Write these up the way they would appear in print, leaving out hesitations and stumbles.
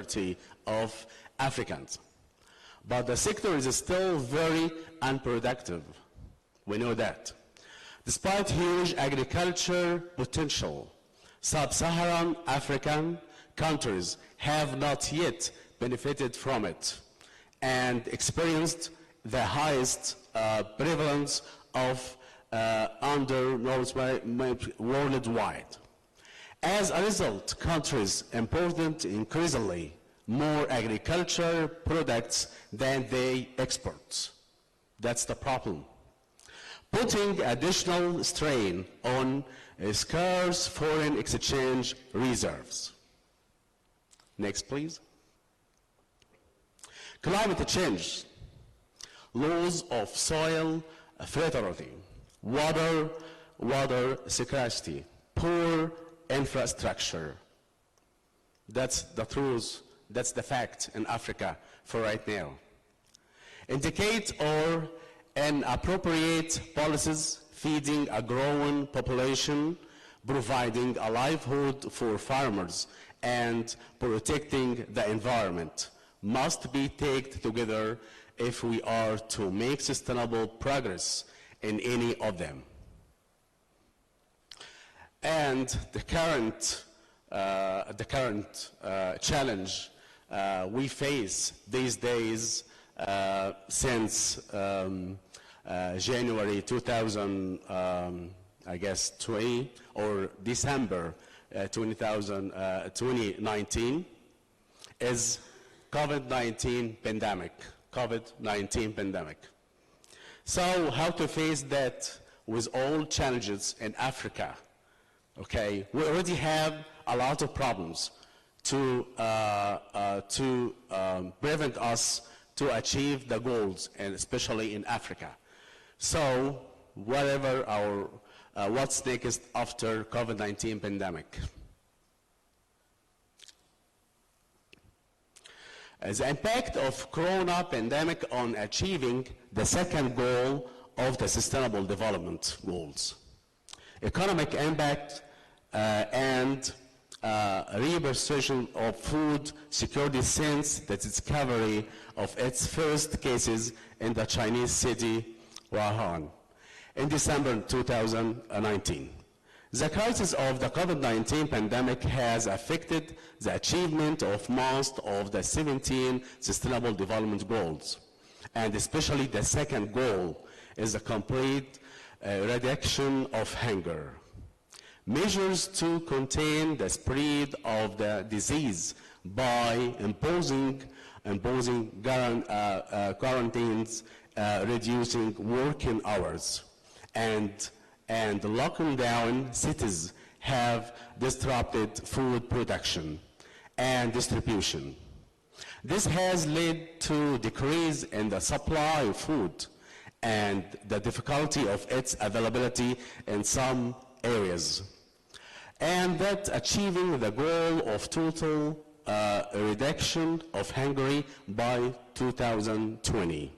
majority of Africans. But the sector is still very unproductive. We know that. Despite huge agriculture potential, sub-Saharan African countries have not yet benefited from it and experienced the highest prevalence of undernourished worldwide. As a result, countries import increasingly more agriculture products than they export. That's the problem, putting additional strain on scarce foreign exchange reserves. Next, please. Climate change, loss of soil fertility, water scarcity, poor infrastructure. That's the truth, that's the fact in Africa for right now. Indicate or inappropriate policies feeding a growing population, providing a livelihood for farmers, and protecting the environment must be taken together if we are to make sustainable progress in any of them. And the current challenge we face these days since January 2020 or December 2019 is COVID-19 pandemic. So how to face that with all challenges in Africa? Okay, we already have a lot of problems to prevent us to achieve the goals, and especially in Africa. So whatever what's next after COVID-19 pandemic? The impact of Corona pandemic on achieving the second goal of the Sustainable Development Goals. Economic impact and repercussion of food security since the discovery of its first cases in the Chinese city Wuhan in December 2019. The crisis of the COVID-19 pandemic has affected the achievement of most of the 17 Sustainable Development Goals, and especially the second goal is the complete reduction of hunger. Measures to contain the spread of the disease by imposing quarantines, reducing working hours, and locking down cities have disrupted food production and distribution. This has led to decrease in the supply of food and the difficulty of its availability in some areas, and that achieving the goal of total reduction of hunger by 2020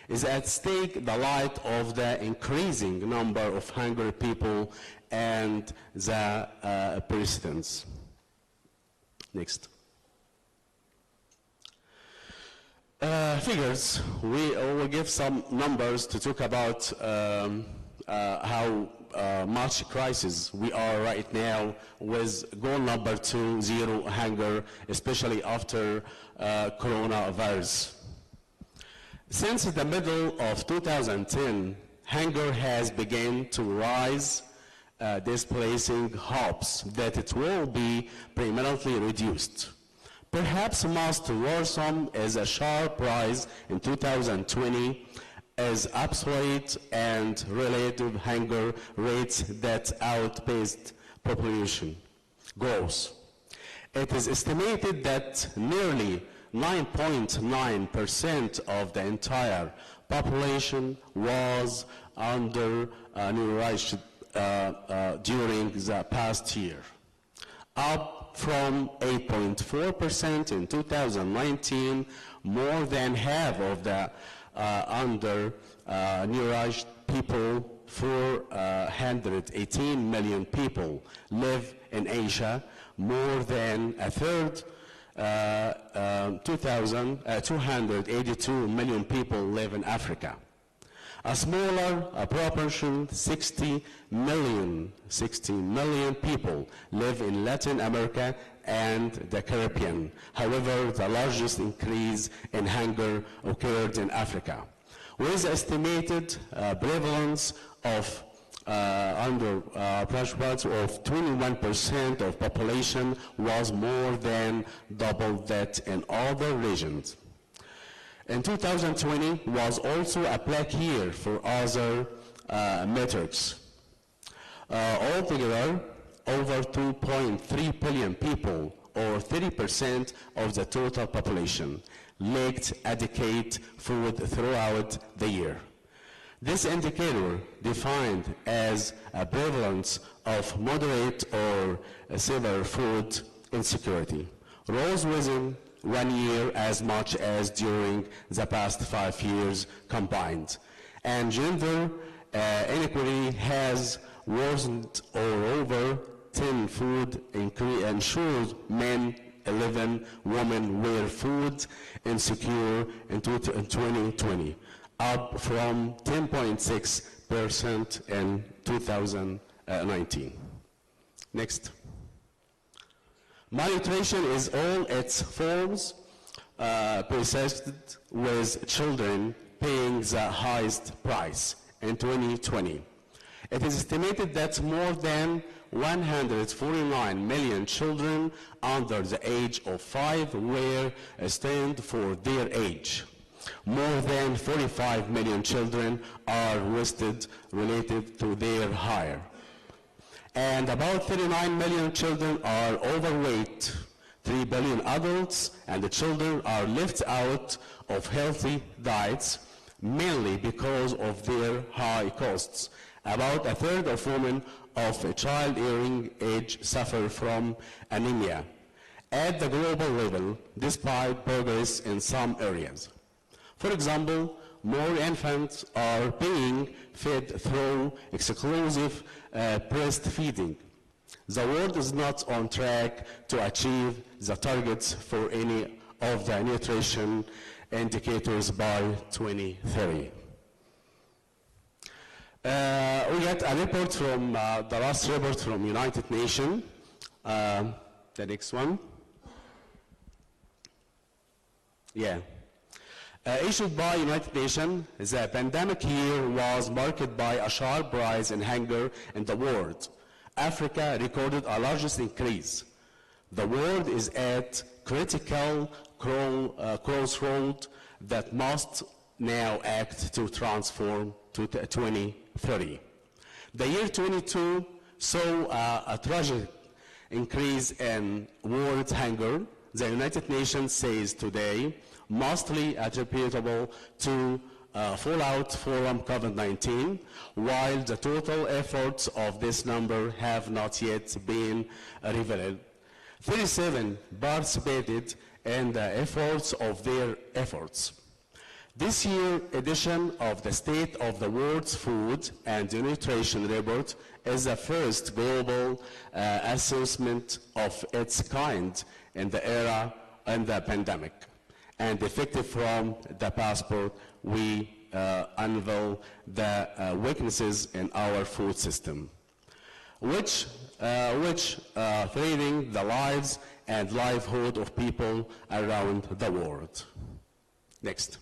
is at stake the light of the increasing number of hungry people and the precedents. Next. Figures. We will give some numbers to talk about how much crisis we are right now with goal number 2, zero hunger, especially after coronavirus. Since the middle of 2010, hunger has begun to rise, displacing hopes that it will be permanently reduced. Perhaps most worrisome is a sharp rise in 2020 as absolute and relative hunger rates that outpaced population growth. It is estimated that nearly 9.9% of the entire population was undernourished during the past year, up from 8.4% in 2019. More than half of the undernourished people, 418 million people, live in Asia. More than a third 282 million people live in Africa. A smaller proportion, 60 million people live in Latin America and the Caribbean. However, the largest increase in hunger occurred in Africa, with estimated prevalence of underprivileged of 21% of population was more than double that in other regions. In 2020 was also a black year for other metrics. Altogether, over 2.3 billion people, or 30% of the total population, lacked adequate food throughout the year. This indicator, defined as a prevalence of moderate or severe food insecurity, rose within 1 year as much as during the past 5 years combined. And gender inequity has worsened over 10 food ensures men 11 women were food insecure in 2020, up from 10.6% in 2019. Next. Malnutrition is all its forms, persisted with children paying the highest price in 2020. It is estimated that more than 149 million children under the age of 5 were strained for their age. More than 45 million children are listed related to their height. And about 39 million children are overweight. 3 billion adults and the children are left out of healthy diets, mainly because of their high costs. About a third of women of childbearing age suffer from anemia at the global level, despite progress in some areas. For example, more infants are being fed through exclusive breastfeeding. The world is not on track to achieve the targets for any of the nutrition indicators by 2030. We got a report from the last report from United Nations. The next one. Yeah. Issued by United Nations, the pandemic year was marked by a sharp rise in hunger in the world. Africa recorded a largest increase. The world is at critical crossroad that must now act to transform to 2030. The year 22 saw a tragic increase in world hunger. The United Nations says today, mostly attributable to fallout from COVID-19, while the total efforts of this number have not yet been revealed. 37 participated in the efforts of their efforts. This year's edition of the State of the World's Food and Nutrition Report is the first global assessment of its kind in the era of the pandemic. And effective from the passport, we unveil the weaknesses in our food system, which threatening the lives and livelihood of people around the world. Next.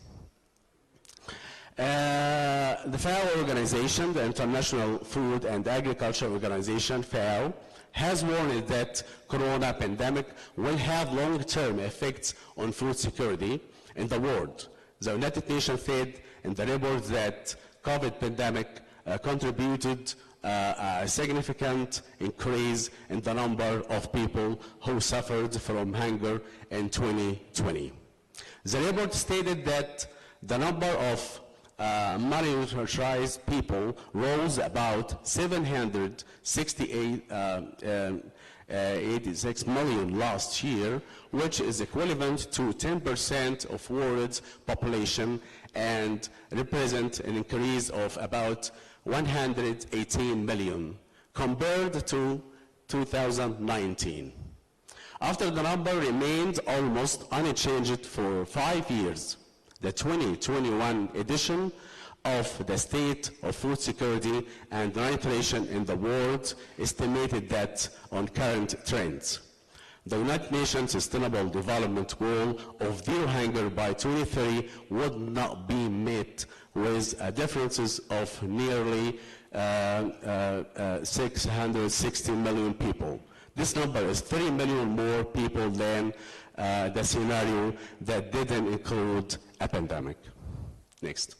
The FAO organization, the International Food and Agriculture Organization, FAO, has warned that corona pandemic will have long-term effects on food security in the world. The United Nations said in the report that COVID pandemic contributed a significant increase in the number of people who suffered from hunger in 2020. The report stated that the number of malnourished people rose about 786 million last year, which is equivalent to 10% of world's population and represent an increase of about 118 million compared to 2019. After the number remained almost unchanged for 5 years, the 2021 edition of the State of Food Security and Nutrition in the World estimated that on current trends, the United Nations Sustainable Development Goal of zero hunger by 2030 would not be met, with differences of nearly 660 million people. This number is 30 million more people than the scenario that didn't include a pandemic. Next.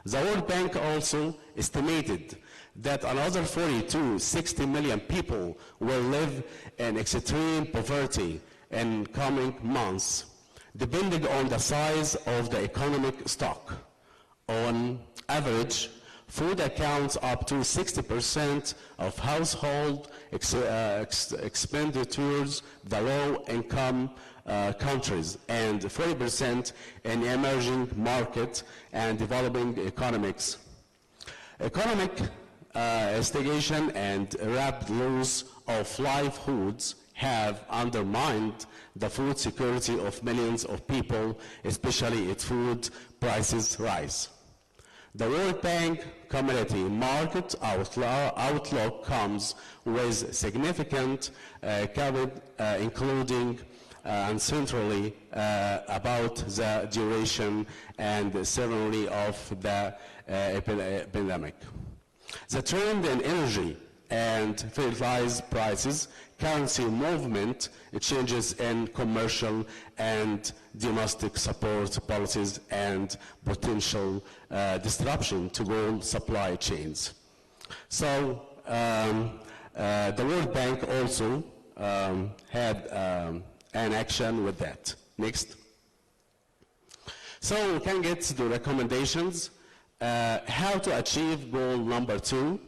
The World Bank also estimated that another 40 to 60 million people will live in extreme poverty in coming months, depending on the size of the economic stock. On average, food accounts up to 60% of household expenditures, the low-income countries, and 40% in emerging market and developing economies. Economic stagnation and rapid loss of livelihoods have undermined the food security of millions of people, especially if food prices rise. The World Bank Community Market Outlook comes with significant caveats, including uncertainty about the duration and severity of the epidemic. The trend in energy and fertilizer prices, currency movement, changes in commercial and domestic support policies, and potential disruption to world supply chains. So the World Bank also had an action with that. Next. So we can get to the recommendations. How to achieve goal number 2,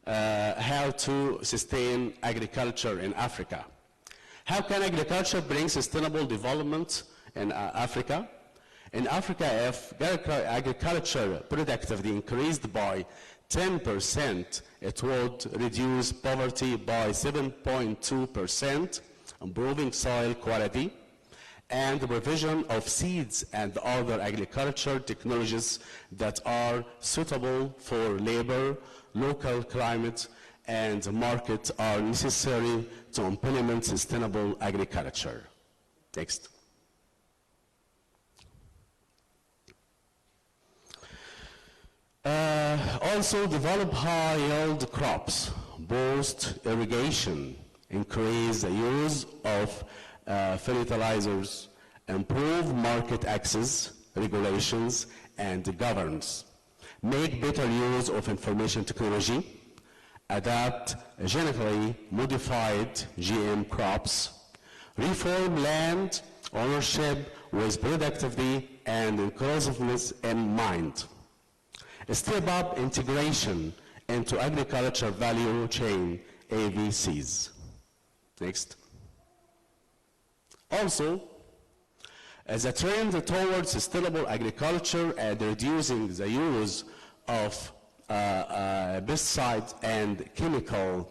how to sustain agriculture in Africa. How can agriculture bring sustainable development in Africa? In Africa, if agriculture productivity increased by 10%, it would reduce poverty by 7.2%, improving soil quality, and the provision of seeds and other agriculture technologies that are suitable for labor, local climate, and market are necessary to implement sustainable agriculture. Next. Also develop high-yield crops, boost irrigation, increase the use of fertilizers, improve market access, regulations, and governance, make better use of information technology, adapt genetically modified GM crops, reform land ownership with productivity and inclusiveness in mind, step up integration into agriculture value chain, AVCs. Next. Also, as a trend towards sustainable agriculture and reducing the use of pesticides and chemical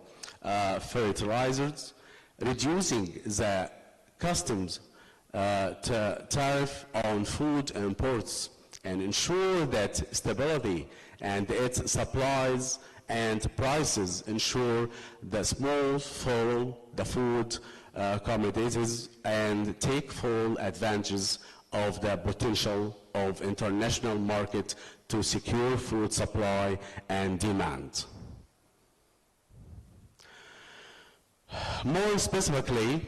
fertilizers, reducing the customs tariff on food imports, and ensure that stability and its supplies and prices ensure the small follow the food commodities and take full advantage of the potential of international market to secure food supply and demand. More specifically,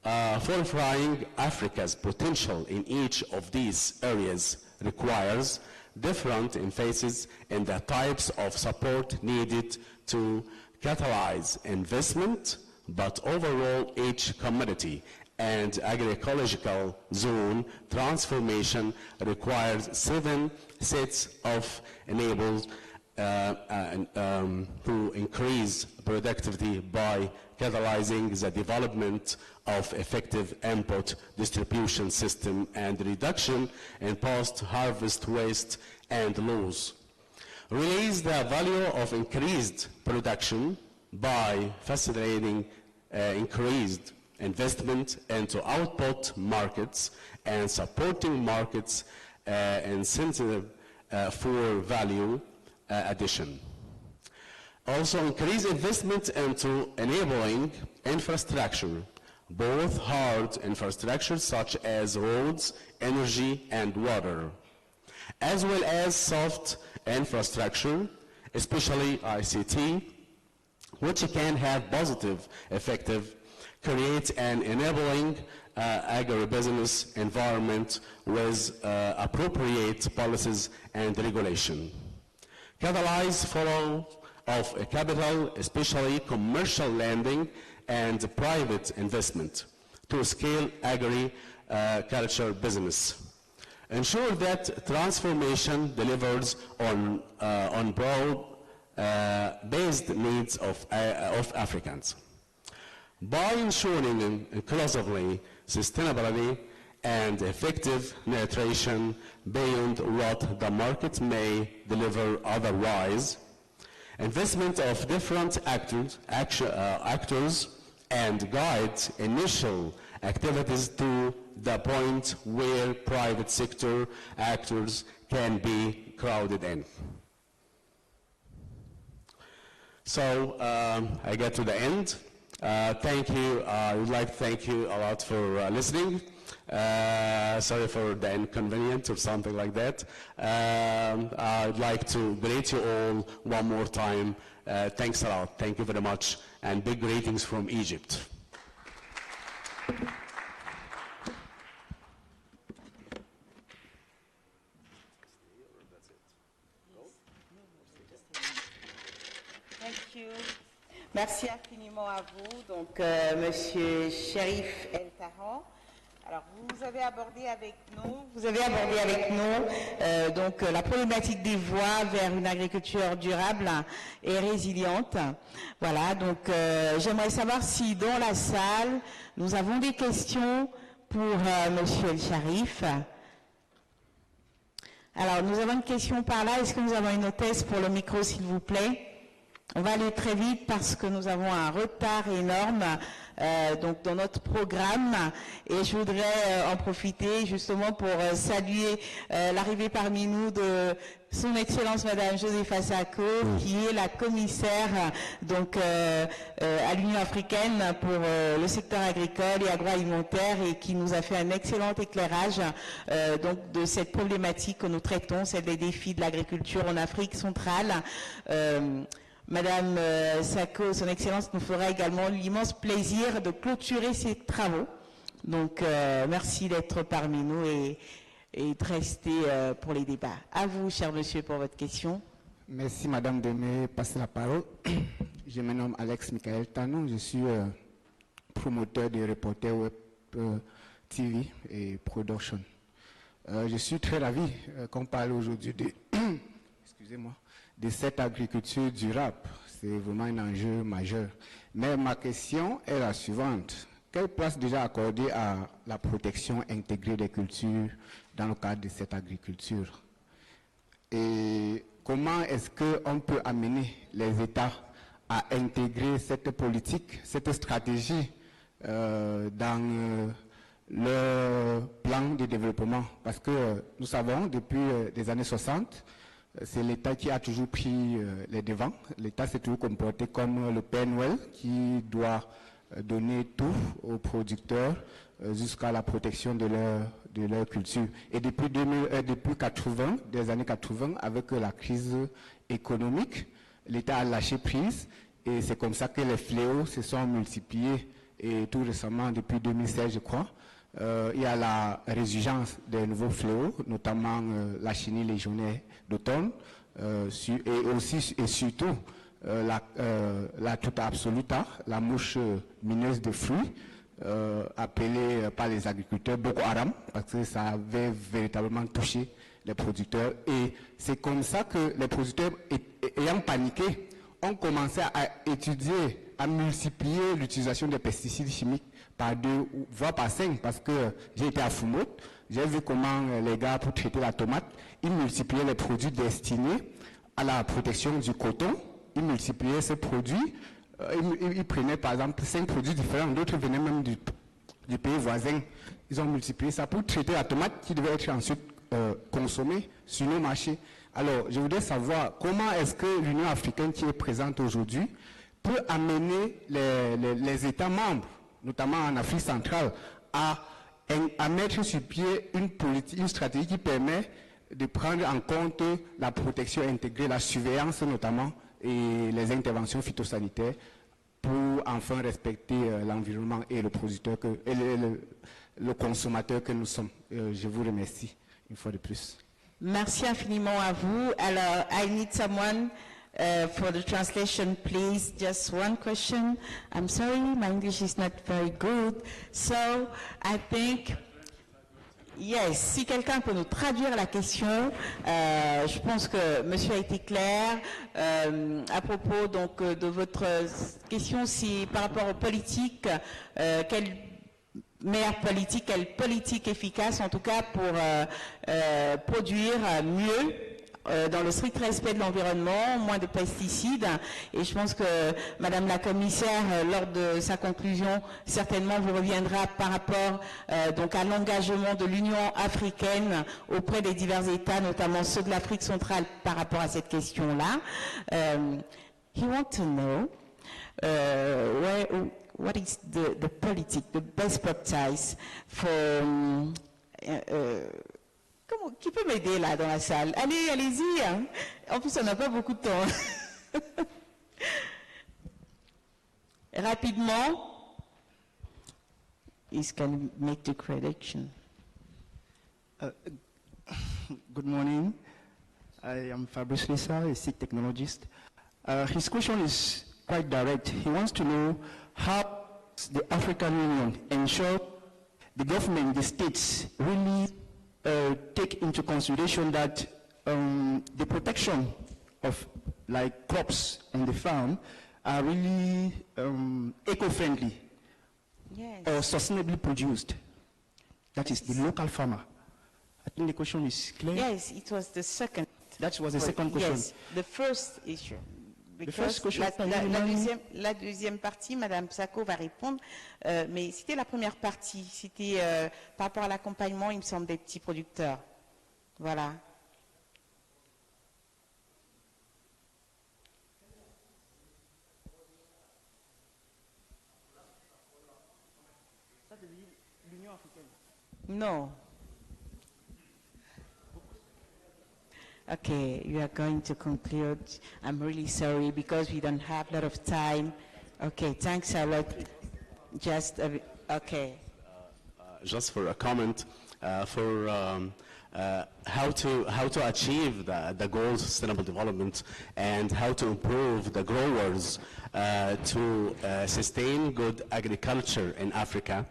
fortifying Africa's potential in each of these areas requires different emphasis in the types of support needed to catalyze investment, but overall each commodity and agroecological zone transformation requires 7 sets of enablers to increase productivity by catalyzing the development of effective input distribution system and reduction in post-harvest waste and loss. Release the value of increased production by facilitating increased investment into output markets and supporting markets incentive for value addition. Also increase investment into enabling infrastructure, both hard infrastructure such as roads, energy, and water, as well as soft infrastructure, especially ICT, which can have positive, effective, create an enabling agribusiness environment with appropriate policies and regulation. Catalyze flow of capital, especially commercial lending and private investment to scale agriculture business. Ensure that transformation delivers on broad-based needs of Africans. By ensuring inclusively, sustainability, and effective nutrition beyond what the market may deliver otherwise, investment of different actors and guide initial activities to the point where private sector actors can be crowded in. So I get to the end. Thank you. I would like to thank you a lot for listening. Sorry for the inconvenience or something like that. I'd like to greet you all one more time. Thanks a lot. Thank you very much. And big greetings from Egypt. Thank you. Merci infiniment à vous, donc Monsieur Sherif El-Tahan. Alors vous avez abordé avec nous, donc la problématique des voies vers une agriculture durable et résiliente. Voilà, donc j'aimerais savoir si dans la salle nous avons des questions pour Monsieur El-Sharif. Alors nous avons une question par là. Est-ce que nous avons une hôtesse pour le micro, s'il vous plaît? On va aller très vite parce que nous avons un retard énorme donc dans notre programme, et je voudrais en profiter justement pour saluer l'arrivée parmi nous de son Excellence Madame Josepha Sako, qui est la commissaire donc à l'Union africaine pour le secteur agricole et agroalimentaire, et qui nous a fait un excellent éclairage donc de cette problématique que nous traitons, celle des défis de l'agriculture en Afrique centrale. Madame Sako, son Excellence, nous fera également l'immense plaisir de clôturer ces travaux. Donc, merci d'être parmi nous et de rester pour les débats. À vous, cher monsieur, pour votre question. Merci, madame, de me passer la parole. Je me nomme Alex Michael Tanon. Je suis promoteur de Reporter Web TV et Production. Je suis très ravi qu'on parle aujourd'hui de... Excusez-moi. De cette agriculture durable. C'est vraiment un enjeu majeur. Mais ma question est la suivante. Quelle place déjà accorder à la protection intégrée des cultures dans le cadre de cette agriculture? Et comment est-ce qu'on peut amener les États à intégrer cette politique, cette stratégie dans leur plan de développement? Parce que nous savons, depuis les années 60, c'est l'État qui a toujours pris les devants. L'État s'est toujours comporté comme le Père Noël qui doit donner tout aux producteurs jusqu'à la protection de leur culture. Et depuis des années 80, avec la crise économique, l'État a lâché prise, et c'est comme ça que les fléaux se sont multipliés. Et tout récemment, depuis 2016, je crois, il y a la résurgence des nouveaux fléaux, notamment la chenille légionnaire d'automne, et surtout la tuta absoluta, la mouche mineuse de fruits, appelée par les agriculteurs Boko Haram, parce que ça avait véritablement touché les producteurs. Et c'est comme ça que les producteurs, ayant paniqué, ont commencé à étudier, à multiplier l'utilisation des pesticides chimiques par 2, voire par 5, parce que j'ai été à Fumot, j'ai vu comment les gars, pour traiter la tomate, ils multipliaient les produits destinés à la protection du coton, ils multipliaient ces produits ils prenaient par exemple 5 produits différents, d'autres venaient même du pays voisin. Ils ont multiplié ça pour traiter la tomate qui devait être ensuite consommée sur nos marchés. Alors, je voudrais savoir comment est-ce que l'Union africaine qui est présente aujourd'hui peut amener les États membres, notamment en Afrique centrale, à mettre sur pied une stratégie qui permet de prendre en compte la protection intégrée, la surveillance notamment, et les interventions phytosanitaires pour enfin respecter l'environnement et le producteur, le consommateur que nous sommes. Je vous remercie une fois de plus. Merci infiniment à vous. Alors, I need someone for the translation, please. Just one question. I'm sorry, my English is not very good. So, I think, yes, si quelqu'un peut nous traduire la question, je pense que monsieur a été clair à propos donc de votre question, si par rapport aux politiques, quelle meilleure politique, quelle politique efficace en tout cas pour produire mieux dans le strict respect de l'environnement, moins de pesticides. Et je pense que Madame la Commissaire, lors de sa conclusion, certainement vous reviendra par rapport donc à l'engagement de l'Union africaine auprès des divers États, notamment ceux de l'Afrique centrale, par rapport à cette question-là. He wants to know what is the politic, the best practice for qui peut m'aider là dans la salle? Allez-y. Hein. En plus, on n'a pas beaucoup de temps. Rapidement. Is can make the prediction. Good morning. I am Fabrice Lissa, a seed technologist. His question is quite direct. He wants to know how the African Union ensure the government, the states, really take into consideration that the protection of like crops on the farm are really eco-friendly, yes, or sustainably produced. That is the local farmer. I think the question is clear. Yes, it was the second. That was the second question. Yes, the first issue. The first question. La deuxième partie, Madame Psako va répondre, mais c'était la première partie, c'était par rapport à l'accompagnement, il me semble, des petits producteurs. Voilà. L'Union africaine. No. Okay, you are going to conclude. I'm really sorry because we don't have a lot of time. Okay, thanks a lot. Just, okay. Just for a comment, for how to achieve the goals of sustainable development and how to improve the growers to sustain good agriculture in Africa.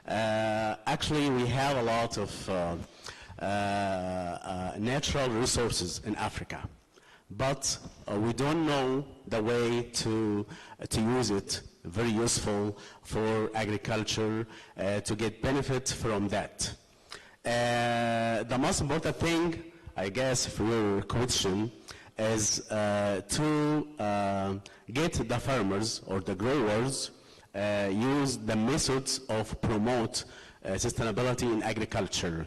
Actually, we have a lot of natural resources in Africa, but we don't know the way to use it. Very useful for agriculture to get benefit from that. The most important thing, I guess, for your question is to get the farmers or the growers use the methods of promote sustainability in agriculture,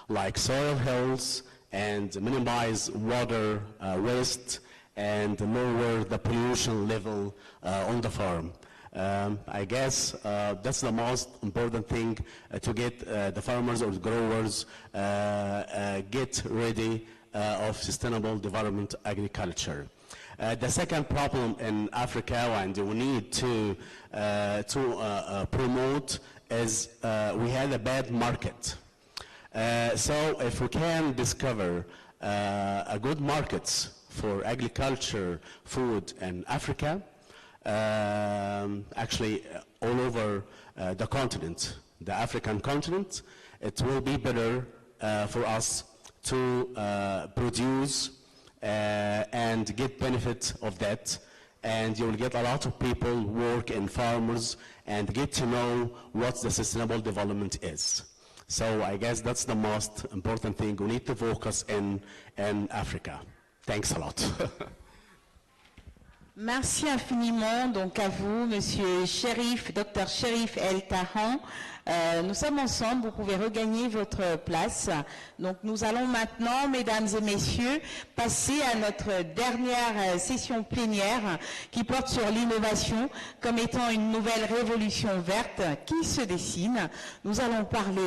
like soil health and minimize water waste and lower the pollution level on the farm. I guess that's the most important thing to get the farmers or the growers get ready of sustainable development agriculture. The second problem in Africa, and we need to promote, is we had a bad market. So if we can discover a good markets for agriculture, food in Africa, actually all over the continent, the African continent, it will be better for us to produce and get benefit of that. And you will get a lot of people work in farmers and get to know what the sustainable development is. So I guess that's the most important thing we need to focus in Africa. Thanks a lot. Merci infiniment donc à vous, Monsieur Sherif, Dr Sherif El-Tahan. Nous sommes ensemble, vous pouvez regagner votre place. Donc nous allons maintenant, mesdames et messieurs, passer à notre dernière session plénière qui porte sur l'innovation comme étant une nouvelle révolution verte qui se dessine. Nous allons parler